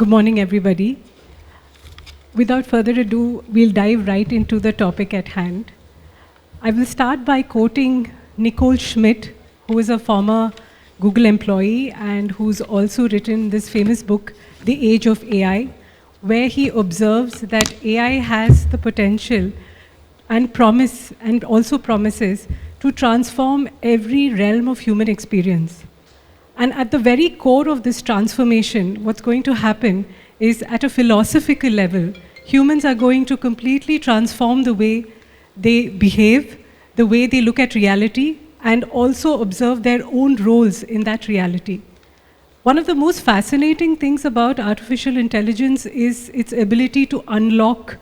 Good morning, everybody. Without further ado, we'll dive right into the topic at hand. I will start by quoting Nicole Schmidt, who is a former Google employee and who's also written this famous book, The Age of AI, where he observes that AI has the potential and also promises to transform every realm of human experience. And at the very core of this transformation, what's going to happen is at a philosophical level, humans are going to completely transform the way they behave, the way they look at reality, and also observe their own roles in that reality. One of the most fascinating things about artificial intelligence is its ability to unlock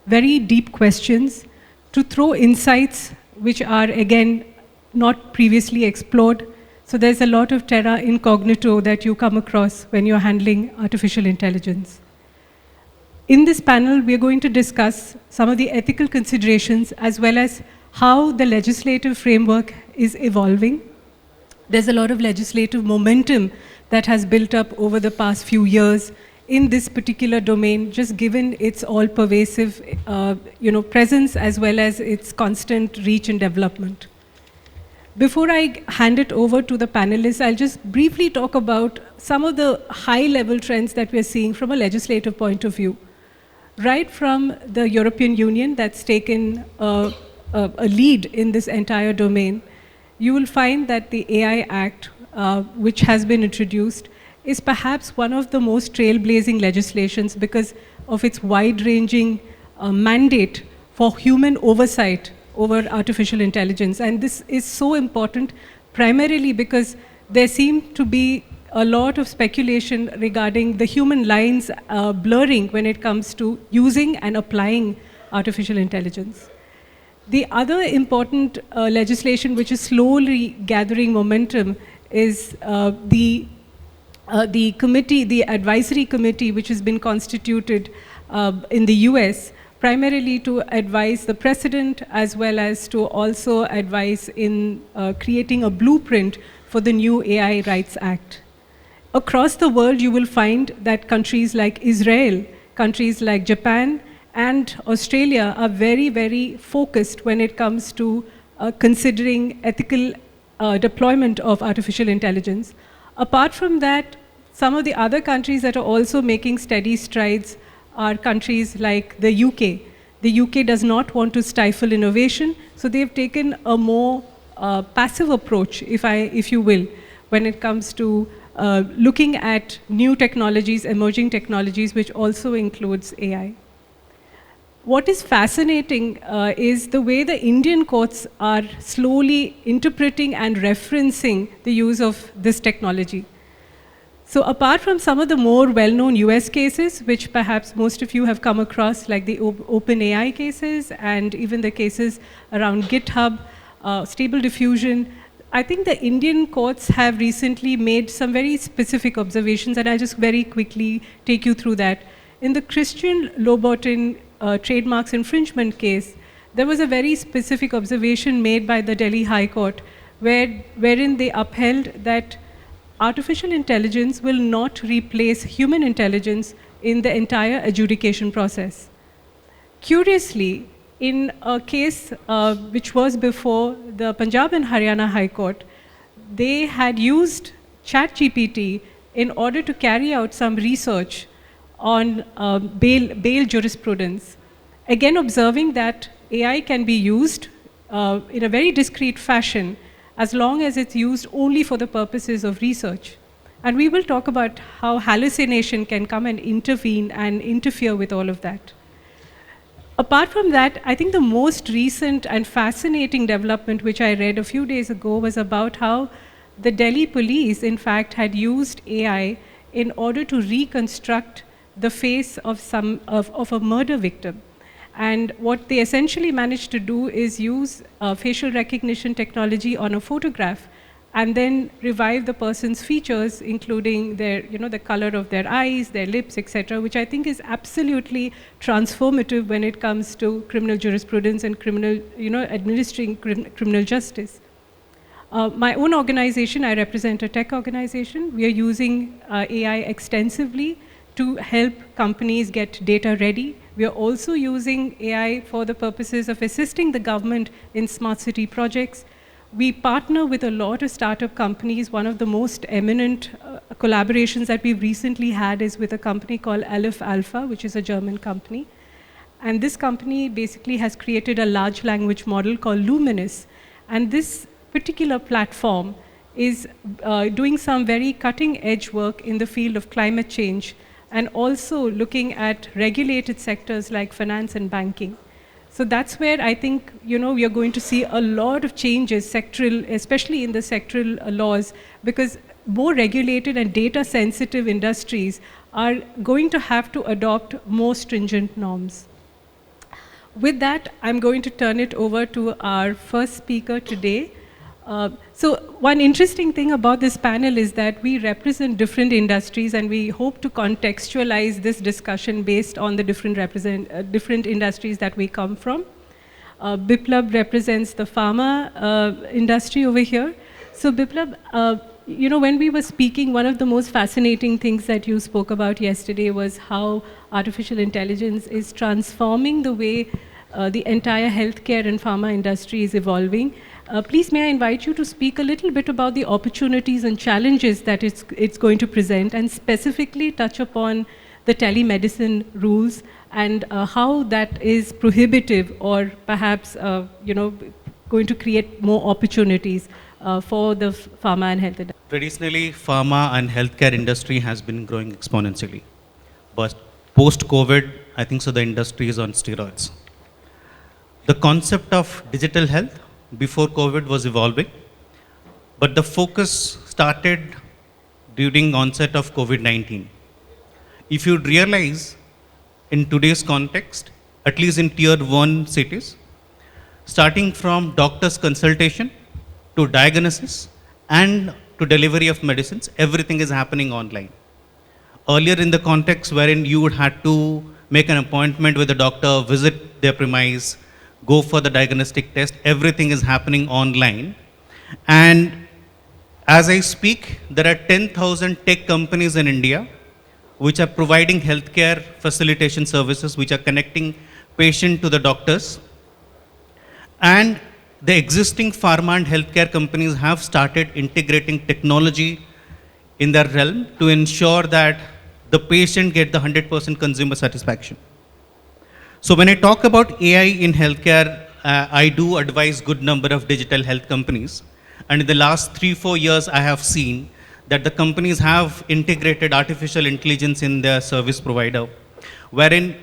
very deep questions, to throw insights which are, again, not previously explored. So there's a lot of terra incognito that you come across when you're handling artificial intelligence. In this panel, we're going to discuss some of the ethical considerations as well as how the legislative framework is evolving. There's a lot of legislative momentum that has built up over the past few years in this particular domain, just given its all-pervasive presence as well as its constant reach and development. Before I hand it over to the panelists, I'll just briefly talk about some of the high-level trends that we're seeing from a legislative point of view. Right from the European Union that's taken a lead in this entire domain, you will find that the AI Act, which has been introduced, is perhaps one of the most trailblazing legislations because of its wide-ranging mandate for human oversight over artificial intelligence. And this is so important primarily because there seem to be a lot of speculation regarding the human lines blurring when it comes to using and applying artificial intelligence. The other important legislation which is slowly gathering momentum is the advisory committee which has been constituted in the US, primarily to advise the president as well as to also advise in creating a blueprint for the new AI Rights Act. Across the world, you will find that countries like Israel, countries like Japan, and Australia are very, very focused when it comes to considering ethical deployment of artificial intelligence. Apart from that, some of the other countries that are also making steady strides are countries like the UK. The UK does not want to stifle innovation, so they've taken a more passive approach, if you will, when it comes to looking at new technologies, emerging technologies, which also includes AI. What is fascinating is the way the Indian courts are slowly interpreting and referencing the use of this technology. So apart from some of the more well-known US cases, which perhaps most of you have come across, like the OpenAI cases and even the cases around GitHub, Stable Diffusion, I think the Indian courts have recently made some very specific observations, and I'll just very quickly take you through that. In the Christian Louboutin trademarks infringement case, there was a very specific observation made by the Delhi High Court, wherein they upheld that artificial intelligence will not replace human intelligence in the entire adjudication process. Curiously, in a case which was before the Punjab and Haryana High Court, they had used ChatGPT in order to carry out some research on bail jurisprudence. Again, observing that AI can be used in a very discrete fashion as long as it's used only for the purposes of research. And we will talk about how hallucination can come and intervene and interfere with all of that. Apart from that, I think the most recent and fascinating development which I read a few days ago was about how the Delhi police, in fact, had used AI in order to reconstruct the face of a murder victim. And what they essentially managed to do is use facial recognition technology on a photograph and then revive the person's features, including their, the color of their eyes, their lips, etc., which I think is absolutely transformative when it comes to criminal jurisprudence and administering criminal justice. My own organization, I represent a tech organization. We are using AI extensively to help companies get data ready. We are also using AI for the purposes of assisting the government in smart city projects. We partner with a lot of startup companies. One of the most eminent collaborations that we've recently had is with a company called Aleph Alpha, which is a German company. And this company basically has created a large language model called Luminous. And this particular platform is doing some very cutting edge work in the field of climate change, and also looking at regulated sectors like finance and banking. So that's where I think, we are going to see a lot of changes sectoral, especially in the sectoral laws, because more regulated and data sensitive industries are going to have to adopt more stringent norms. With that, I'm going to turn it over to our first speaker today. So one interesting thing about this panel is that we represent different industries, and we hope to contextualize this discussion based on the different industries that we come from. Biplab represents the pharma industry over here. So Biplab, when we were speaking, one of the most fascinating things that you spoke about yesterday was how artificial intelligence is transforming the way the entire healthcare and pharma industry is evolving. Please, may I invite you to speak a little bit about the opportunities and challenges that it's going to present, and specifically touch upon the telemedicine rules and how that is prohibitive or perhaps going to create more opportunities for the pharma and health industry. Traditionally, pharma and healthcare industry has been growing exponentially. But post-COVID, I think so the industry is on steroids. The concept of digital health before COVID was evolving, but the focus started during onset of COVID-19. If you realize in today's context, at least in tier 1 cities, starting from doctor's consultation to diagnosis and to delivery of medicines, everything is happening online. Earlier in the context wherein you would have to make an appointment with a doctor, visit their premise, go for the diagnostic test, everything is happening online. And as I speak, there are 10,000 tech companies in India which are providing healthcare facilitation services, which are connecting patient to the doctors. And the existing pharma and healthcare companies have started integrating technology in their realm to ensure that the patient get the 100% consumer satisfaction. So when I talk about AI in healthcare, I do advise good number of digital health companies. And in the last 3-4 years, I have seen that the companies have integrated artificial intelligence in their service provider, wherein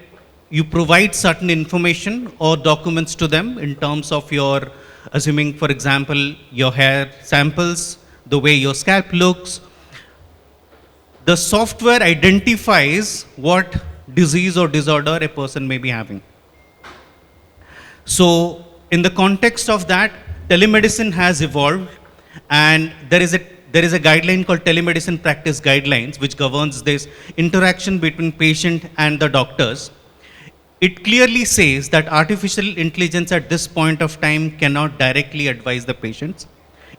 you provide certain information or documents to them in terms of your, assuming, for example, your hair samples, the way your scalp looks. The software identifies what disease or disorder a person may be having. So in the context of that, telemedicine has evolved, and there is a guideline called Telemedicine Practice Guidelines, which governs this interaction between patient and the doctors. It clearly says that artificial intelligence at this point of time cannot directly advise the patients.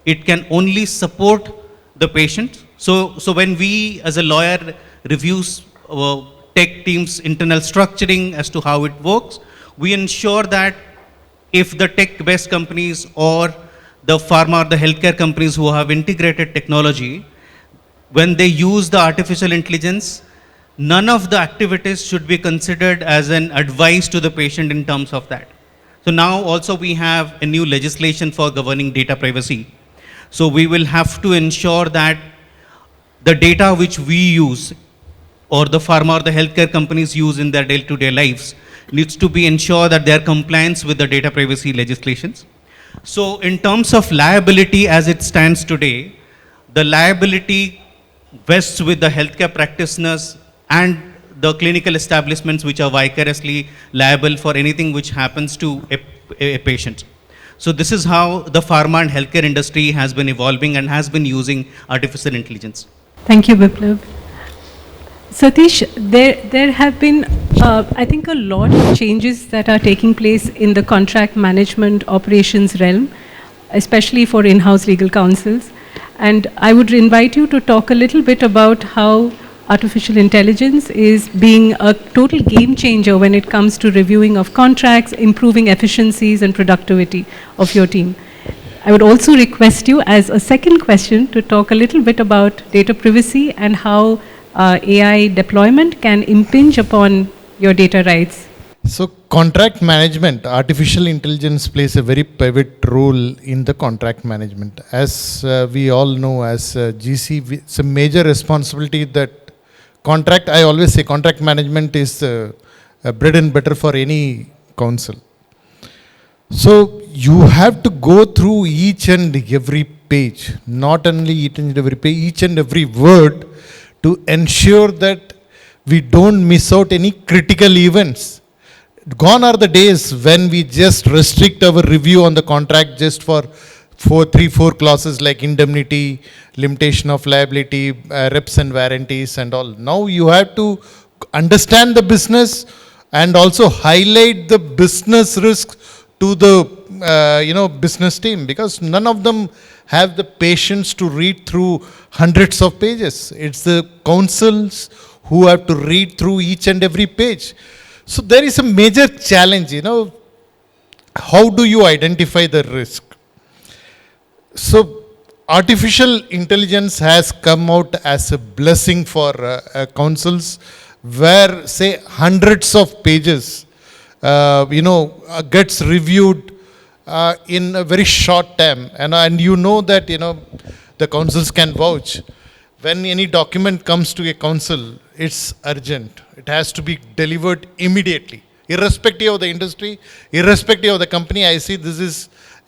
It can only support the patient. So when we as a lawyer reviews tech team's internal structuring as to how it works, we ensure that if the tech-based companies or the pharma or the healthcare companies who have integrated technology, when they use the artificial intelligence, none of the activities should be considered as an advice to the patient in terms of that. So now also we have a new legislation for governing data privacy. So we will have to ensure that the data which we use or the pharma or the healthcare companies use in their day-to-day lives needs to be ensured that they are compliant with the data privacy legislations. So in terms of liability as it stands today, the liability vests with the healthcare practitioners and the clinical establishments which are vicariously liable for anything which happens to a patient. So this is how the pharma and healthcare industry has been evolving and has been using artificial intelligence. Thank you, Biplab. Satish, there have been, I think, a lot of changes that are taking place in the contract management operations realm, especially for in-house legal counsels. And I would invite you to talk a little bit about how artificial intelligence is being a total game changer when it comes to reviewing of contracts, improving efficiencies and productivity of your team. I would also request you as a second question to talk a little bit about data privacy and how AI deployment can impinge upon your data rights. So contract management, artificial intelligence plays a very pivot role in the contract management. As we all know, as GC, it's a major responsibility that I always say contract management is bread and butter for any council. So you have to go through each and every page, not only each and every page, each and every word, to ensure that we don't miss out any critical events. Gone are the days when we just restrict our review on the contract just for 4 clauses like indemnity, limitation of liability, reps and warranties and all. Now you have to understand the business and also highlight the business risks to the business team, because none of them have the patience to read through hundreds of pages. It's the counsels who have to read through each and every page. So there is a major challenge, how do you identify the risk? So artificial intelligence has come out as a blessing for councils, where say hundreds of pages, gets reviewed in a very short time. And you know that, the councils can vouch. When any document comes to a council, it's urgent. It has to be delivered immediately, irrespective of the industry, irrespective of the company. I see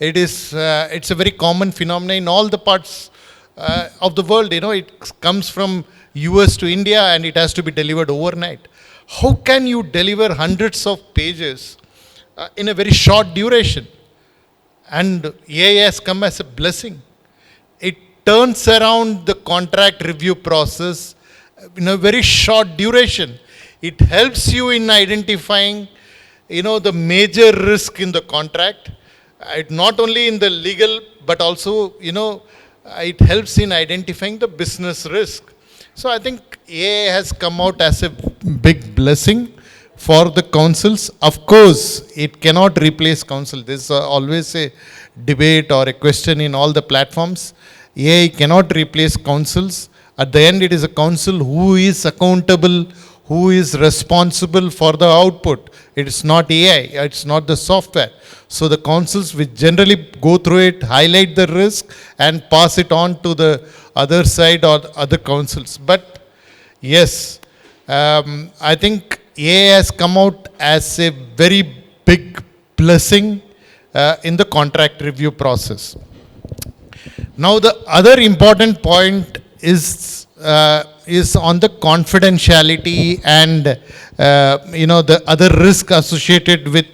it's a very common phenomenon in all the parts of the world. It comes from US to India and it has to be delivered overnight. How can you deliver hundreds of pages in a very short duration? And AI has come as a blessing. It turns around the contract review process in a very short duration. It helps you in identifying, the major risk in the contract. Not only in the legal, but also, it helps in identifying the business risk. So I think AI has come out as a big blessing for the councils. Of course, it cannot replace council. There's always a debate or a question in all the platforms. AI cannot replace councils. At the end, it is a council who is accountable, who is responsible for the output. It is not AI, it's not the software. So the councils which generally go through it, highlight the risk and pass it on to the other side or other councils. But yes, I think AI has come out as a very big blessing in the contract review process. Now the other important point is on the confidentiality and the other risk associated with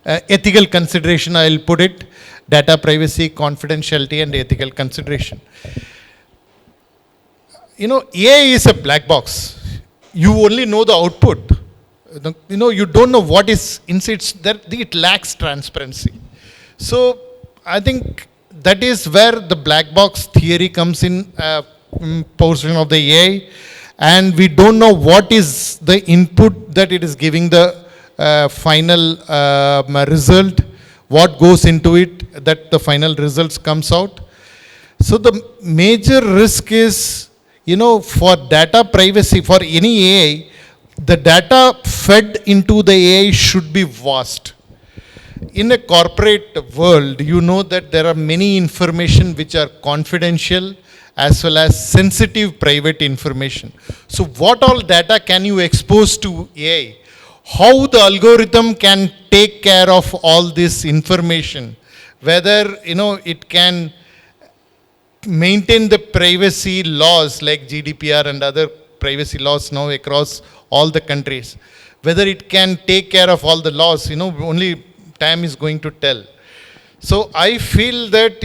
ethical consideration. I'll put it: data privacy, confidentiality, and ethical consideration. AI is a black box. You only know the output. You don't know what is inside. It lacks transparency. So I think that is where the black box theory comes in. Portion of the AI, and we don't know what is the input that it is giving the final result, what goes into it, that the final results comes out. So the major risk is, for data privacy, for any AI, the data fed into the AI should be vast. In a corporate world, you know that there are many information which are confidential as well as sensitive private information. So what all data can you expose to AI? How the algorithm can take care of all this information? Whether, it can maintain the privacy laws like GDPR and other privacy laws now across all the countries. Whether it can take care of all the laws, only time is going to tell. So I feel that,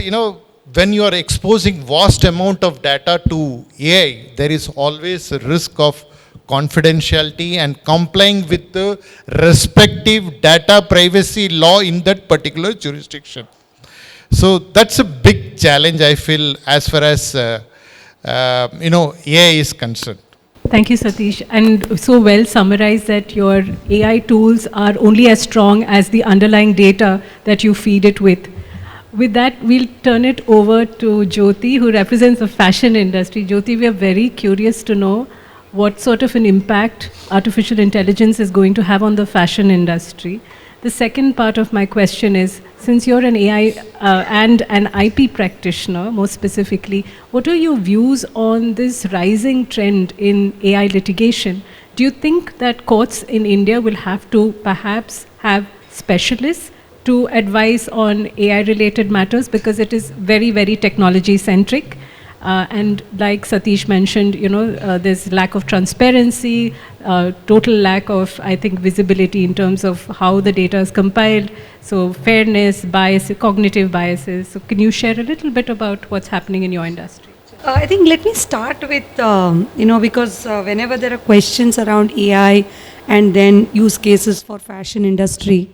when you are exposing vast amount of data to AI, there is always a risk of confidentiality and complying with the respective data privacy law in that particular jurisdiction. So that's a big challenge, I feel, as far as AI is concerned. Thank you, Satish. And so well summarized that your AI tools are only as strong as the underlying data that you feed it with. With that, we'll turn it over to Jyothi, who represents the fashion industry. Jyothi, we are very curious to know what sort of an impact artificial intelligence is going to have on the fashion industry. The second part of my question is, since you're an AI and an IP practitioner, more specifically, what are your views on this rising trend in AI litigation? Do you think that courts in India will have to perhaps have specialists to advise on AI-related matters, because it is very, very technology-centric? And like Satish mentioned, there's lack of transparency, total lack of, I think, visibility in terms of how the data is compiled. So fairness, bias, cognitive biases. So can you share a little bit about what's happening in your industry? I think let me start with, because whenever there are questions around AI and then use cases for fashion industry,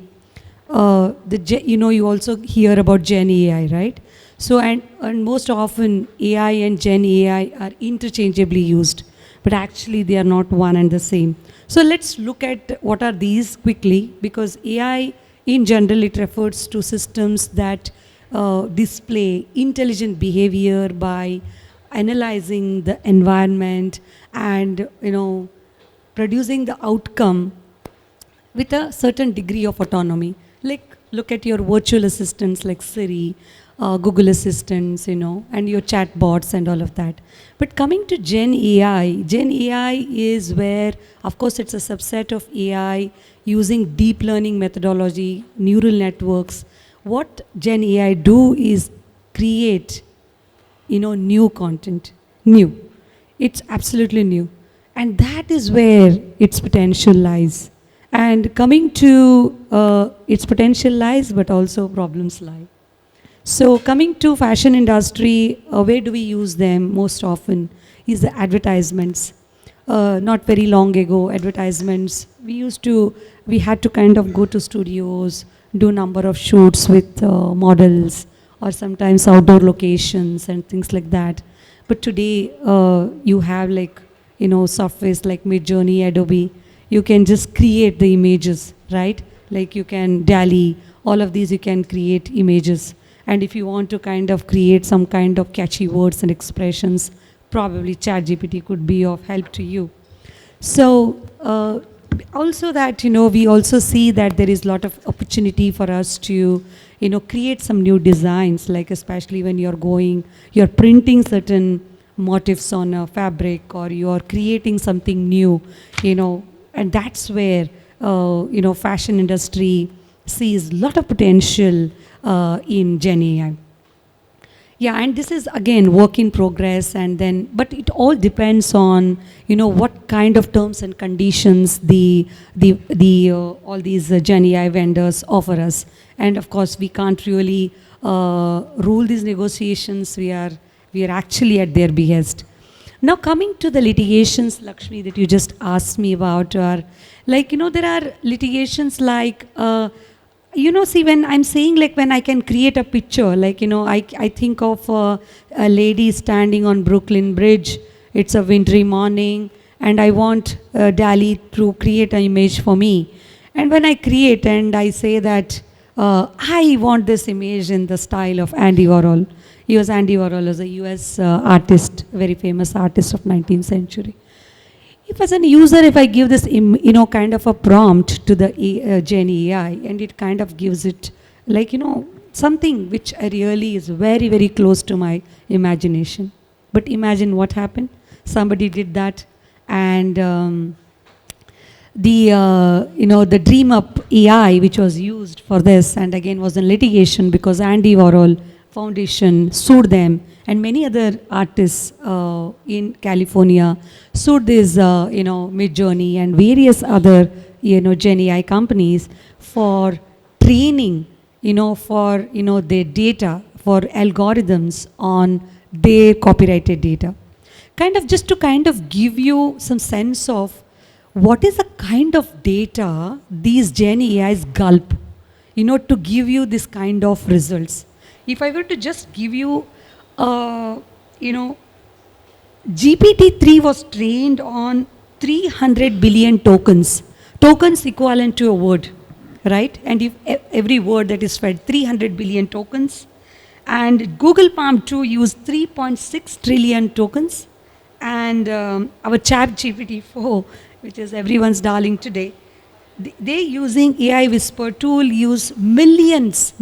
you also hear about Gen AI, right? So, and most often AI and Gen AI are interchangeably used, but actually they are not one and the same. So let's look at what are these quickly, because AI in general, it refers to systems that display intelligent behavior by analyzing the environment and, producing the outcome with a certain degree of autonomy. Like, look at your virtual assistants like Siri, Google Assistants, and your chatbots and all of that. But coming to Gen AI is where, of course, it's a subset of AI using deep learning methodology, neural networks. What Gen AI do is create, new content, new. It's absolutely new. And that is where its potential lies. And coming to its potential lies, but also problems lie. So coming to fashion industry, where do we use them most often is the advertisements. Not very long ago, advertisements, we had to kind of go to studios, do number of shoots with models, or sometimes outdoor locations and things like that. But today, you have softwares like Midjourney, Adobe. You can just create the images, right? Like you can DALL-E, all of these you can create images. And if you want to kind of create some kind of catchy words and expressions, probably ChatGPT could be of help to you. So also that, we also see that there is a lot of opportunity for us to, create some new designs, like especially when you're printing certain motifs on a fabric, or you're creating something new, and that's where, fashion industry sees a lot of potential in Gen AI. Yeah, and this is again work in progress, but it all depends on what kind of terms and conditions all these Gen AI vendors offer us, and of course we can't really rule these negotiations. We are actually at their behest. Now coming to the litigations, Lakshmi, that you just asked me about, are there are litigations like. See, when I'm saying when I can create a picture, I think of a lady standing on Brooklyn Bridge. It's a wintry morning, and I want DALL-E to create an image for me. And when I create and I say that I want this image in the style of Andy Warhol. Andy Warhol was a US artist, very famous artist of 19th century. If as a user, if I give this, kind of a prompt to the Gen AI, and it kind of gives it something which really is very, very close to my imagination. But imagine what happened. Somebody did that, and the Dream Up AI, which was used for this, and again was in litigation because Andy Warhol Foundation sued them, and many other artists in California sued this, Midjourney and various other, Gen AI companies for training, for, their data, for algorithms on their copyrighted data. Just to give you some sense of what is the kind of data these Gen AIs gulp, to give you this kind of results. If I were to just give you, GPT-3 was trained on 300 billion tokens. Tokens equivalent to a word, right? And if every word that is fed 300 billion tokens. And Google Palm 2 used 3.6 trillion tokens. And our chat GPT-4, which is everyone's darling today, they using AI Whisper tool use millions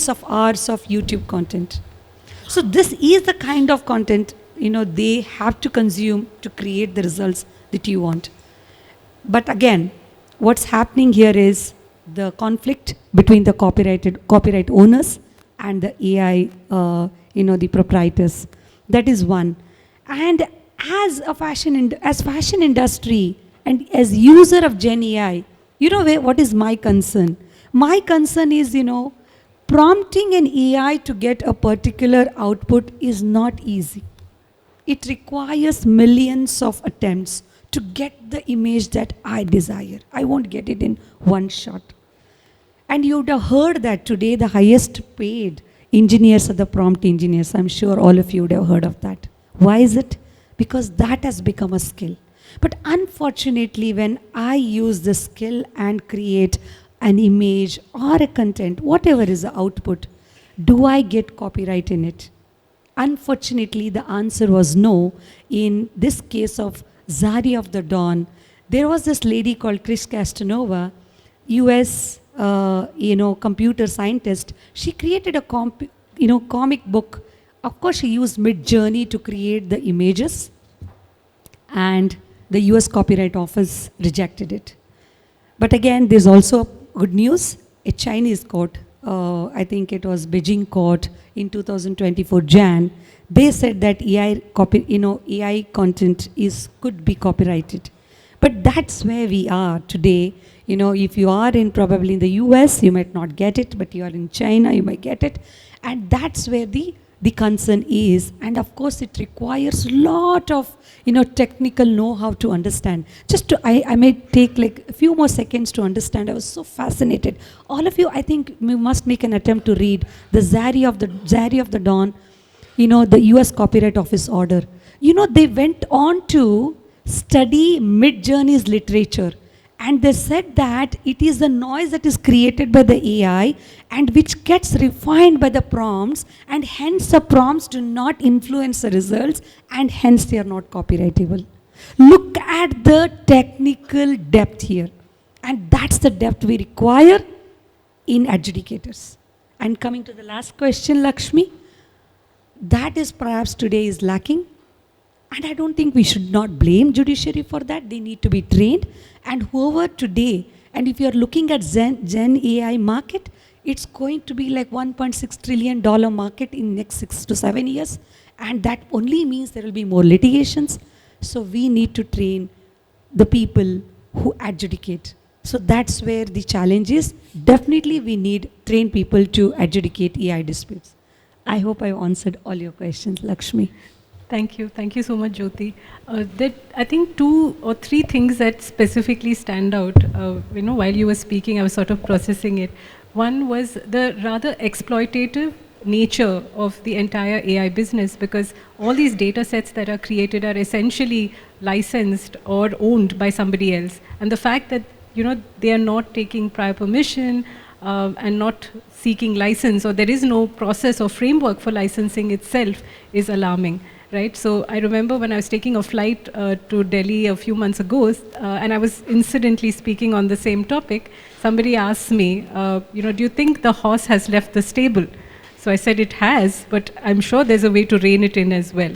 of hours of YouTube content. So this is the kind of content they have to consume to create the results that you want. But again, what's happening here is the conflict between the copyright owners and the AI, the proprietors. That is one. And as a fashion industry and as user of Gen AI, what is my concern? My concern is, prompting an AI to get a particular output is not easy. It requires millions of attempts to get the image that I desire. I won't get it in one shot. And you would have heard that today the highest paid engineers are the prompt engineers. I'm sure all of you would have heard of that. Why is it? Because that has become a skill. But unfortunately, when I use the skill and create an image or a content, whatever is the output, do I get copyright in it? Unfortunately, the answer was no. In this case of Zari of the Dawn, there was this lady called Chris Castanova, US computer scientist. She created a comic book. Of course, she used Mid-Journey to create the images, and the US Copyright Office rejected it. But again, there's also good news. A Chinese court, I think it was Beijing court in 2024 Jan, they said that AI content could be copyrighted. But that's where we are today. If you are probably in the US, you might not get it, but you are in China, you might get it. And that's where the concern is. And of course, it requires a lot of technical know-how to understand. I may take like a few more seconds to understand. I was so fascinated. All of you, I think we must make an attempt to read the Zari of the Dawn, the US Copyright Office order. They went on to study Mid-Journey's literature. And they said that it is the noise that is created by the AI and which gets refined by the prompts, and hence the prompts do not influence the results, and hence they are not copyrightable. Look at the technical depth here. And that's the depth we require in adjudicators. And coming to the last question, Lakshmi, that is perhaps today is lacking. And I don't think we should not blame judiciary for that. They need to be trained. And whoever today, and if you're looking at Gen AI market, it's going to be like $1.6 trillion market in next 6 to 7 years. And that only means there will be more litigations. So we need to train the people who adjudicate. So that's where the challenge is. Definitely we need trained people to adjudicate AI disputes. I hope I've answered all your questions, Lakshmi. Thank you. Thank you so much, Jyothi. I think 2 or 3 things that specifically stand out, while you were speaking, I was sort of processing it. One was the rather exploitative nature of the entire AI business, because all these data sets that are created are essentially licensed or owned by somebody else. And the fact that, they are not taking prior permission and not seeking license, or there is no process or framework for licensing itself, is alarming. Right, so I remember when I was taking a flight to Delhi a few months ago, and I was incidentally speaking on the same topic. Somebody asked me, do you think the horse has left the stable? So I said it has, but I'm sure there's a way to rein it in as well,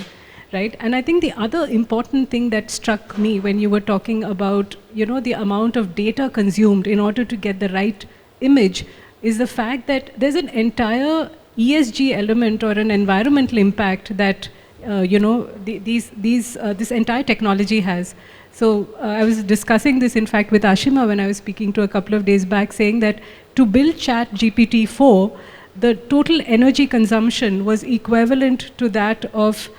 right? And I think the other important thing that struck me when you were talking about, the amount of data consumed in order to get the right image is the fact that there's an entire ESG element or an environmental impact that this entire technology has. So I was discussing this, in fact, with Ashima when I was speaking to a couple of days back, saying that to build ChatGPT-4, the total energy consumption was equivalent to that of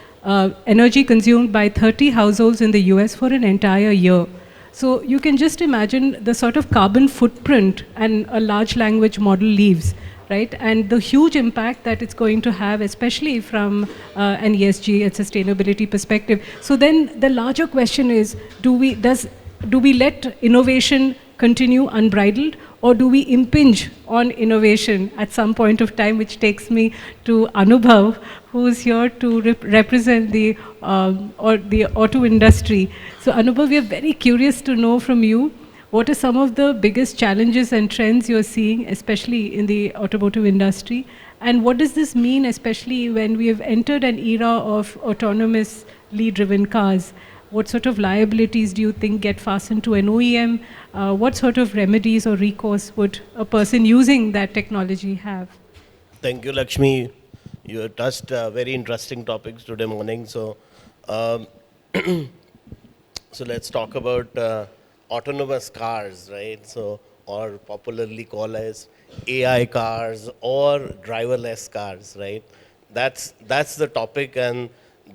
energy consumed by 30 households in the US for an entire year. So you can just imagine the sort of carbon footprint and a large language model leaves. right? And the huge impact that it's going to have, especially from an ESG and sustainability perspective. So then the larger question is, do we let innovation continue unbridled, or do we impinge on innovation at some point of time, which takes me to Anubhav, who is here to represent the auto industry. So Anubhav, we are very curious to know from you, what are some of the biggest challenges and trends you're seeing, especially in the automotive industry? And what does this mean, especially when we have entered an era of autonomously driven cars? What sort of liabilities do you think get fastened to an OEM? What sort of remedies or recourse would a person using that technology have? Thank you, Lakshmi. You touched very interesting topics today morning. So, so let's talk about autonomous cars, right? So, or popularly called as AI cars or driverless cars, right? That's the topic, and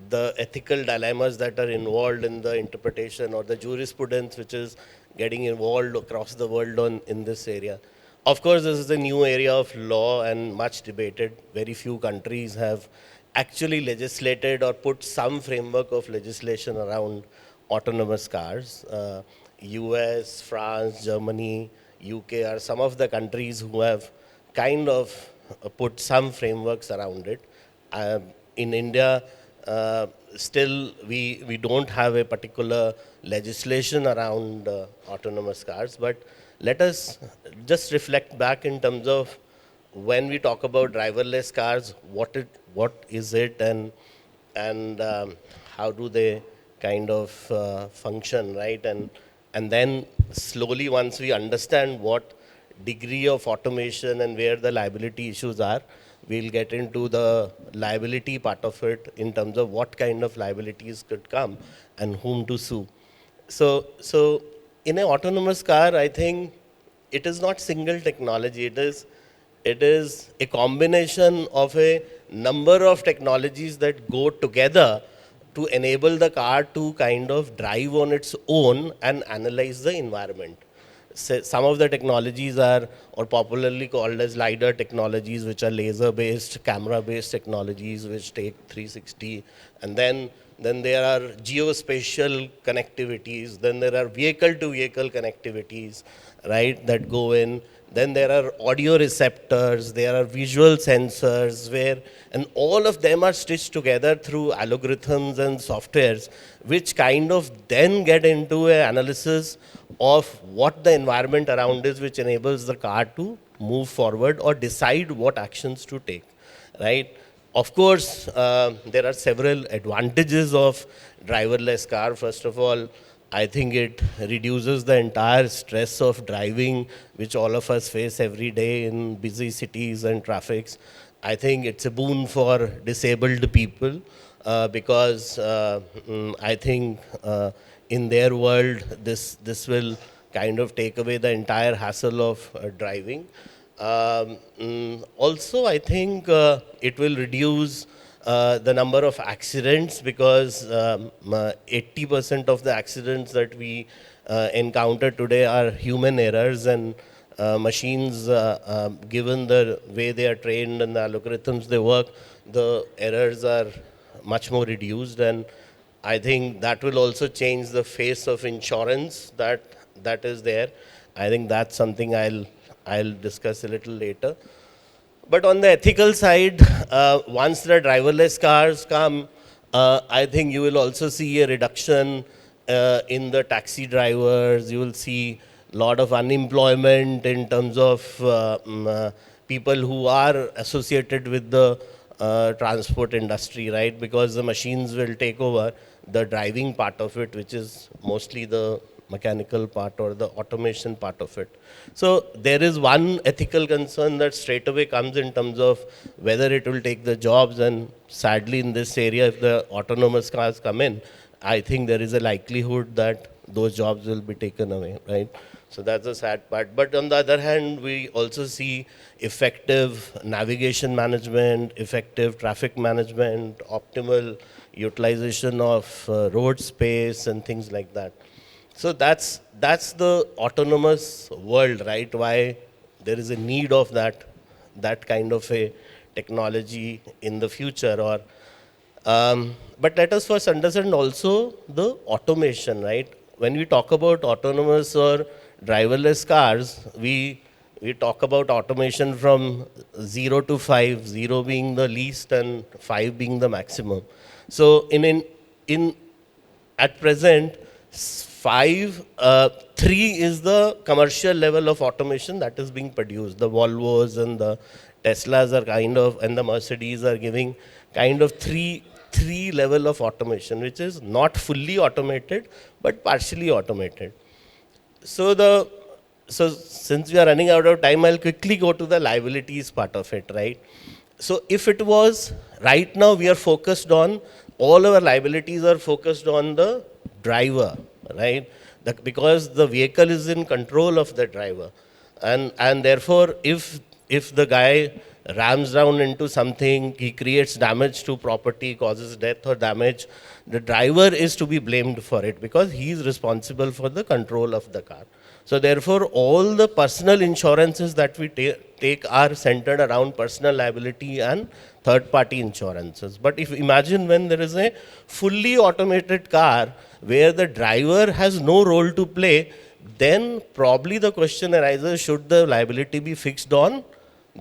the ethical dilemmas that are involved in the interpretation or the jurisprudence which is getting involved across the world in this area. Of course, this is a new area of law and much debated. Very few countries have actually legislated or put some framework of legislation around autonomous cars. US, France, Germany, UK are some of the countries who have kind of put some frameworks around it. In India, still we don't have a particular legislation around autonomous cars, but let us just reflect back in terms of when we talk about driverless cars, what is it, and how do they kind of function, right? And then slowly, once we understand what degree of automation and where the liability issues are, we'll get into the liability part of it in terms of what kind of liabilities could come and whom to sue. So in an autonomous car, I think it is not single technology. It is a combination of a number of technologies that go together to enable the car to kind of drive on its own and analyze the environment. Some of the technologies are, or popularly called as LiDAR technologies, which are laser-based, camera-based technologies, which take 360. And then there are geospatial connectivities. Then there are vehicle-to-vehicle connectivities, right, that go in. Then there are audio receptors, there are visual sensors, and all of them are stitched together through algorithms and softwares, which kind of then get into an analysis of what the environment around is, which enables the car to move forward or decide what actions to take, right? Of course, there are several advantages of driverless car. First of all, I think it reduces the entire stress of driving, which all of us face every day in busy cities and traffics. I think it's a boon for disabled people because I think in their world, this will kind of take away the entire hassle of driving. Also, I think it will reduce the number of accidents, because 80% of the accidents that we encounter today are human errors, and machines, given the way they are trained and the algorithms they work, the errors are much more reduced. And I think that will also change the face of insurance that is there. I think that's something I'll discuss a little later. But on the ethical side, once the driverless cars come, I think you will also see a reduction in the taxi drivers. You will see a lot of unemployment in terms of people who are associated with the transport industry, right? Because the machines will take over the driving part of it, which is mostly the mechanical part or the automation part of it. So there is one ethical concern that straight away comes in terms of whether it will take the jobs, and sadly in this area, if the autonomous cars come in, I think there is a likelihood that those jobs will be taken away, right? So that's a sad part. But on the other hand, we also see effective navigation management, effective traffic management, optimal utilization of road space and things like that. So that's the autonomous world, right? Why there is a need of that that kind of a technology in the future. Or but let us first understand also the automation, right? When we talk about autonomous or driverless cars, we talk about automation from 0 to 5, 0 being the least and 5 being the maximum. So in at present, 3 is the commercial level of automation that is being produced. The Volvos and the Teslas are kind of, and the Mercedes are giving kind of three level of automation, which is not fully automated, but partially automated. So since we are running out of time, I'll quickly go to the liabilities part of it, right? So if it was, right now we are focused on, all our liabilities are focused on the driver, right? Because the vehicle is in control of the driver. And therefore, if the guy rams down into something, he creates damage to property, causes death or damage, the driver is to be blamed for it because he is responsible for the control of the car. So therefore, all the personal insurances that we take are centered around personal liability and third-party insurances. But if imagine when there is a fully automated car where the driver has no role to play, then probably the question arises, should the liability be fixed on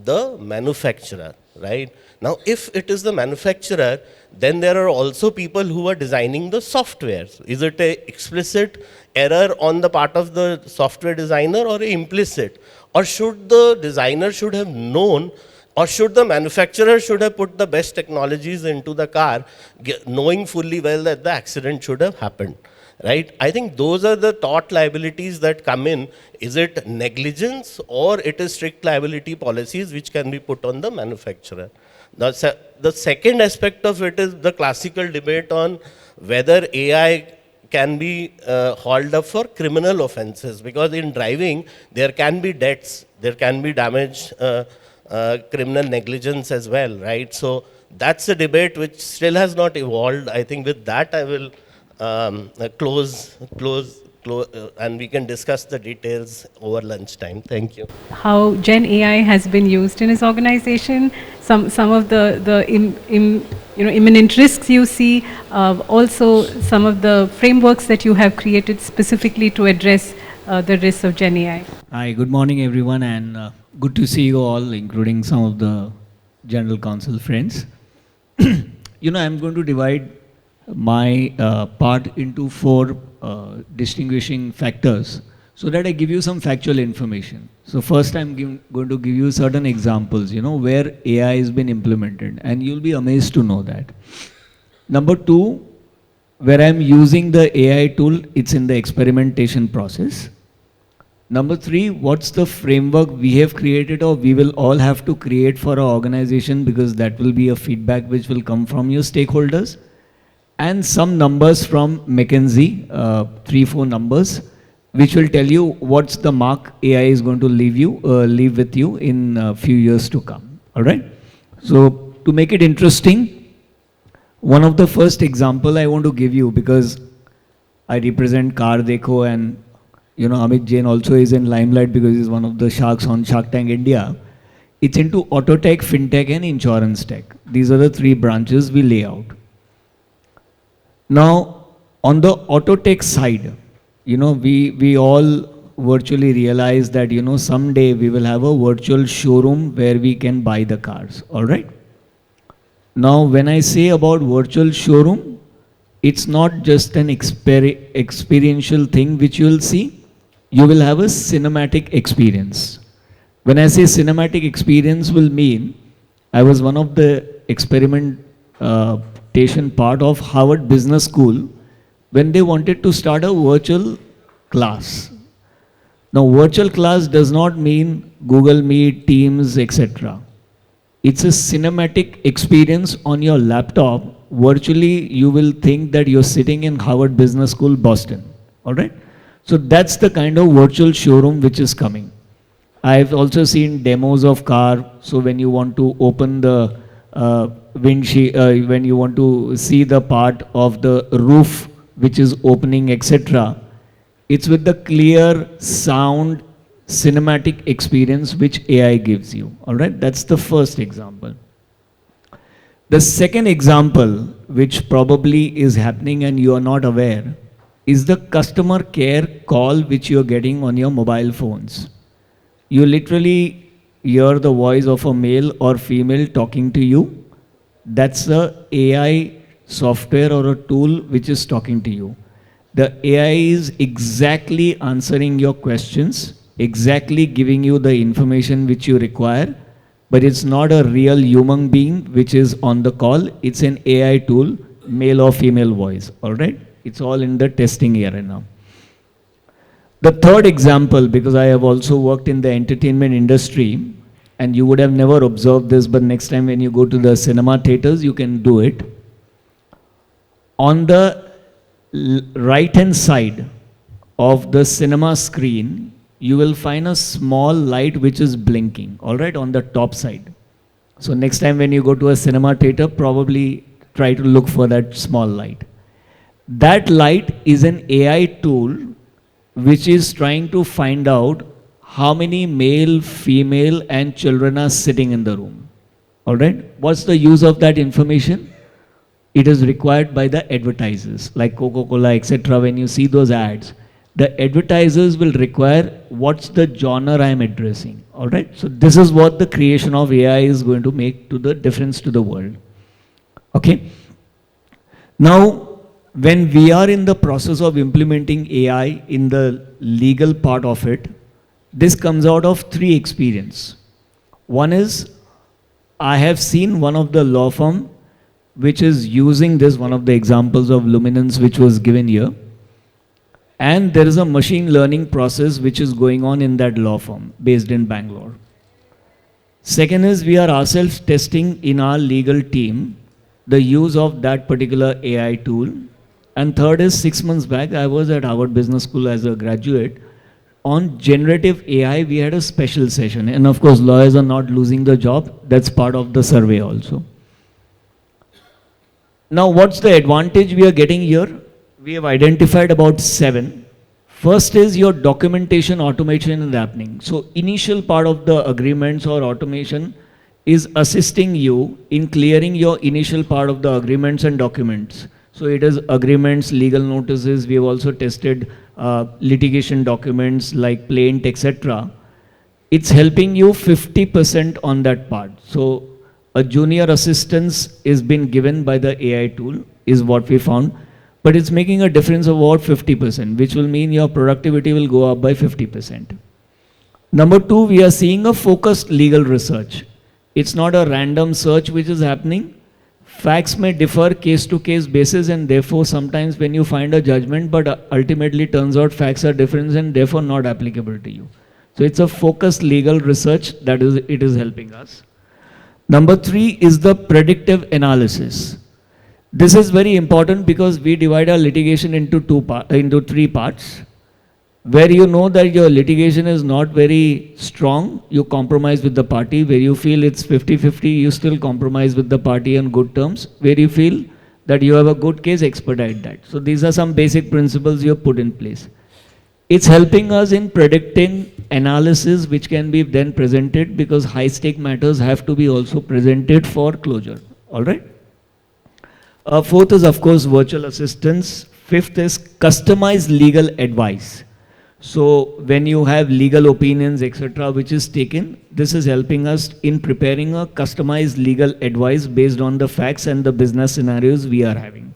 the manufacturer, right? Now, if it is the manufacturer, then there are also people who are designing the software. Is it an explicit error on the part of the software designer or implicit? Or should the designer should have known, or should the manufacturer should have put the best technologies into the car, knowing fully well that the accident should have happened? Right? I think those are the tort liabilities that come in. Is it negligence or it is strict liability policies which can be put on the manufacturer? The second aspect of it is the classical debate on whether AI can be hauled up for criminal offenses, because in driving there can be debts, there can be damage, criminal negligence as well, right? So that's a debate which still has not evolved. I think with that I will close, and we can discuss the details over lunchtime. Thank you. How Gen AI has been used in his organization, some of the imminent risks you see, also some of the frameworks that you have created specifically to address the risks of Gen AI. Hi, good morning everyone, and good to see you all, including some of the General Counsel friends. I'm going to divide my part into 4 distinguishing factors so that I give you some factual information. So first I'm going to give you certain examples, where AI has been implemented, and you'll be amazed to know that. Number 2, where I'm using the AI tool, it's in the experimentation process. Number 3, what's the framework we have created or we will all have to create for our organization, because that will be a feedback which will come from your stakeholders. And some numbers from McKinsey, 3-4 numbers, which will tell you what's the mark AI is going to leave with you in a few years to come. All right? So to make it interesting, one of the first example I want to give you, because I represent CarDekho, and Amit Jain also is in limelight because he's one of the sharks on Shark Tank India. It's into auto tech, fintech, and insurance tech. These are the 3 branches we lay out. Now, on the auto tech side, we all virtually realize that, someday we will have a virtual showroom where we can buy the cars, all right? Now, when I say about virtual showroom, it's not just an experiential thing which you will see. You will have a cinematic experience. When I say cinematic experience will mean, I was one of the experimentation part of Harvard Business School when they wanted to start a virtual class. Now, virtual class does not mean Google Meet, Teams, etc. It's a cinematic experience on your laptop. Virtually, you will think that you're sitting in Harvard Business School, Boston. All right? So that's the kind of virtual showroom which is coming. I've also seen demos of car. So when you want to open the windshield, when you want to see the part of the roof which is opening, etc., it's with the clear sound, cinematic experience which AI gives you. All right, that's the first example. The second example, which probably is happening and you are not aware, is the customer care call which you are getting on your mobile phones. You literally hear the voice of a male or female talking to you. That's a AI software or a tool which is talking to you. The AI is exactly answering your questions, exactly giving you the information which you require, but it's not a real human being which is on the call. It's an AI tool, male or female voice, all right? It's all in the testing area now. The third example, because I have also worked in the entertainment industry, and you would have never observed this, but next time when you go to the cinema theaters, you can do it. On the right-hand side of the cinema screen, you will find a small light which is blinking, all right, on the top side. So next time when you go to a cinema theater, probably try to look for that small light. That light is an AI tool which is trying to find out how many male, female, and children are sitting in the room. All right? What's the use of that information? It is required by the advertisers, like Coca-Cola, etc. When you see those ads, the advertisers will require what's the genre I'm addressing. All right? So this is what the creation of AI is going to make to the difference to the world. Okay? Now, when we are in the process of implementing AI in the legal part of it, this comes out of three experiences. One is, I have seen one of the law firm which is using this, one of the examples of luminance which was given here. And there is a machine learning process which is going on in that law firm based in Bangalore. Second is, we are ourselves testing in our legal team the use of that particular AI tool. And third is, 6 months back, I was at Harvard Business School as a graduate. On generative AI, we had a special session. And of course, lawyers are not losing the job. That's part of the survey also. Now, what's the advantage we are getting here? We have identified about 7. First is your documentation automation is happening. So initial part of the agreements or automation is assisting you in clearing your initial part of the agreements and documents. So it is agreements, legal notices. We have also tested litigation documents like plaint, etc. It's helping you 50% on that part. So a junior assistance is been given by the AI tool is what we found. But it's making a difference of about 50%, which will mean your productivity will go up by 50%. Number 2, we are seeing a focused legal research. It's not a random search which is happening. Facts may differ case to case basis, and therefore sometimes when you find a judgment, but ultimately turns out facts are different and therefore not applicable to you. So it's a focused legal research that it is helping us. Number 3 is the predictive analysis. This is very important because we divide our litigation into 3 parts. Where you know that your litigation is not very strong, you compromise with the party. Where you feel it's 50-50, you still compromise with the party on good terms. Where you feel that you have a good case, expedite that. So these are some basic principles you have put in place. It's helping us in predicting analysis which can be then presented, because high stake matters have to be also presented for closure. All right? Fourth is, of course, virtual assistance. Fifth is customized legal advice. So when you have legal opinions, etc., which is taken, this is helping us in preparing a customized legal advice based on the facts and the business scenarios we are having.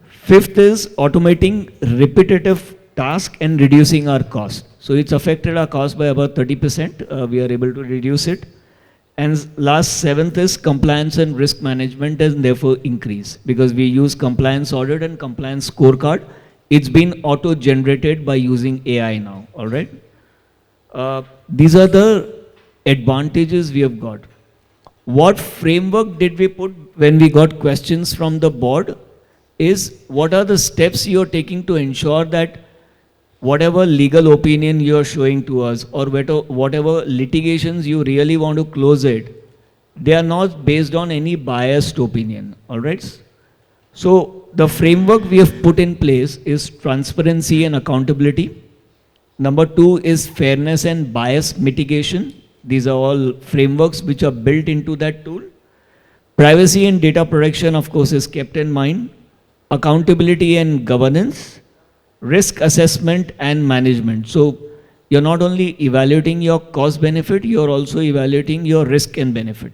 Fifth is automating repetitive tasks and reducing our cost. So it's affected our cost by about 30%. We are able to reduce it. And last, 7th is compliance and risk management, and therefore increase, because we use compliance audit and compliance scorecard. It's been auto-generated by using AI now, all right? These are the advantages we have got. What framework did we put when we got questions from the board is, what are the steps you're taking to ensure that whatever legal opinion you're showing to us, or whatever litigations you really want to close it, they are not based on any biased opinion, all right? So the framework we have put in place is transparency and accountability, Number 2 is fairness and bias mitigation. These are all frameworks which are built into that tool. Privacy and data protection, of course, is kept in mind. Accountability and governance, risk assessment and management. So you're not only evaluating your cost benefit, you're also evaluating your risk and benefit.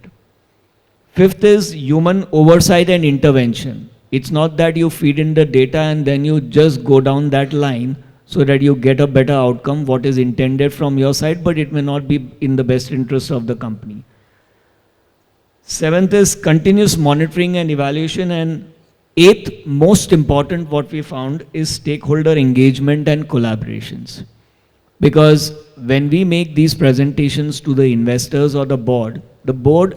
Fifth is human oversight and intervention. It's not that you feed in the data and then you just go down that line so that you get a better outcome, what is intended from your side, but it may not be in the best interest of the company. Seventh is continuous monitoring and evaluation. And eighth, most important, what we found is stakeholder engagement and collaborations. Because when we make these presentations to the investors or the board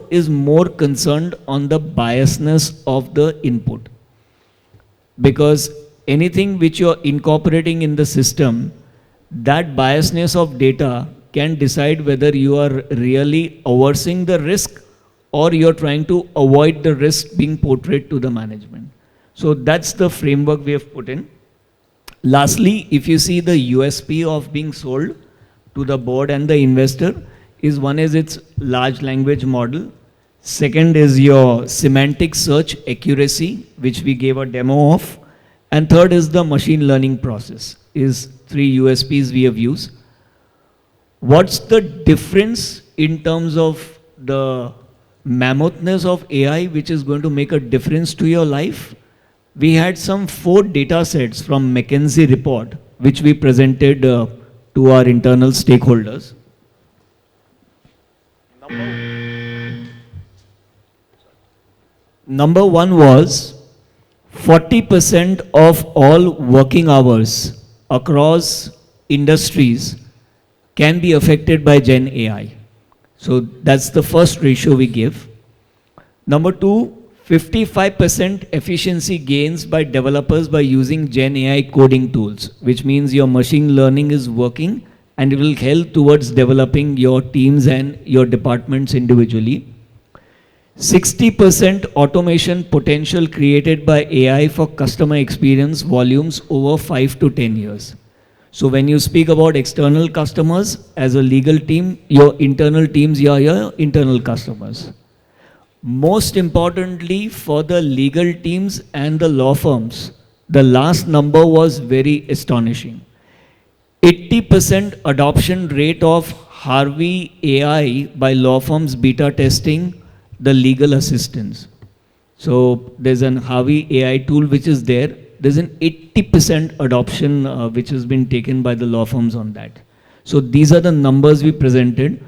is more concerned on the biasness of the input. Because anything which you're incorporating in the system, that biasness of data can decide whether you are really aversing the risk or you're trying to avoid the risk being portrayed to the management. So that's the framework we have put in. Lastly, if you see the USP of being sold to the board and the investor, is one is its large language model. Second is your semantic search accuracy, which we gave a demo of. And third is the machine learning process, is 3 USPs we have used. What's the difference in terms of the mammothness of AI, which is going to make a difference to your life? We had some 4 data sets from McKinsey report, which we presented to our internal stakeholders. Number 1 was 40% of all working hours across industries can be affected by Gen AI. So that's the first ratio we give. Number 2, 55% efficiency gains by developers by using Gen AI coding tools, which means your machine learning is working and it will help towards developing your teams and your departments individually. 60% automation potential created by AI for customer experience volumes over 5 to 10 years. So when you speak about external customers, as a legal team, your internal teams are your internal customers. Most importantly, for the legal teams and the law firms, the last number was very astonishing. 80% adoption rate of Harvey AI by law firms beta testing the legal assistance. So there's an Harvey AI tool which is there. There's an 80% adoption which has been taken by the law firms on that. So these are the numbers we presented.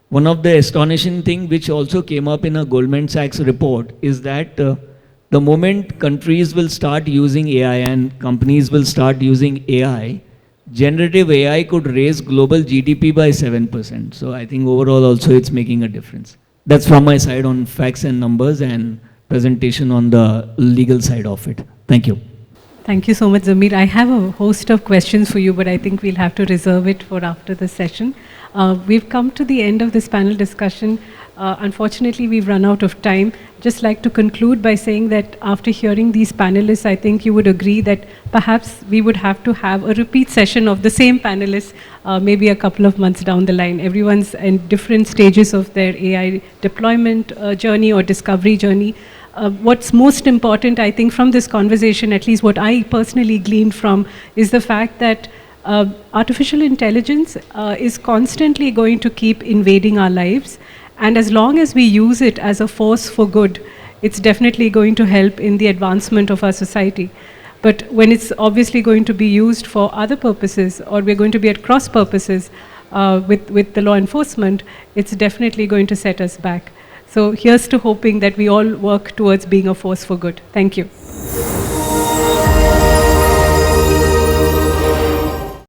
One of the astonishing thing which also came up in a Goldman Sachs report is that the moment countries will start using AI and companies will start using AI, generative AI could raise global GDP by 7%. So I think overall also it's making a difference. That's from my side on facts and numbers and presentation on the legal side of it. Thank you. Thank you so much, Zameer. I have a host of questions for you, but I think we'll have to reserve it for after the session. We've come to the end of this panel discussion. Unfortunately, we've run out of time. Just like to conclude by saying that after hearing these panelists, I think you would agree that perhaps we would have to have a repeat session of the same panelists maybe a couple of months down the line. Everyone's in different stages of their AI deployment journey or discovery journey. What's most important, I think, from this conversation, at least what I personally gleaned from, is the fact that artificial intelligence is constantly going to keep invading our lives. And as long as we use it as a force for good, it's definitely going to help in the advancement of our society. But when it's obviously going to be used for other purposes, or we're going to be at cross purposes with the law enforcement, it's definitely going to set us back. So here's to hoping that we all work towards being a force for good. Thank you.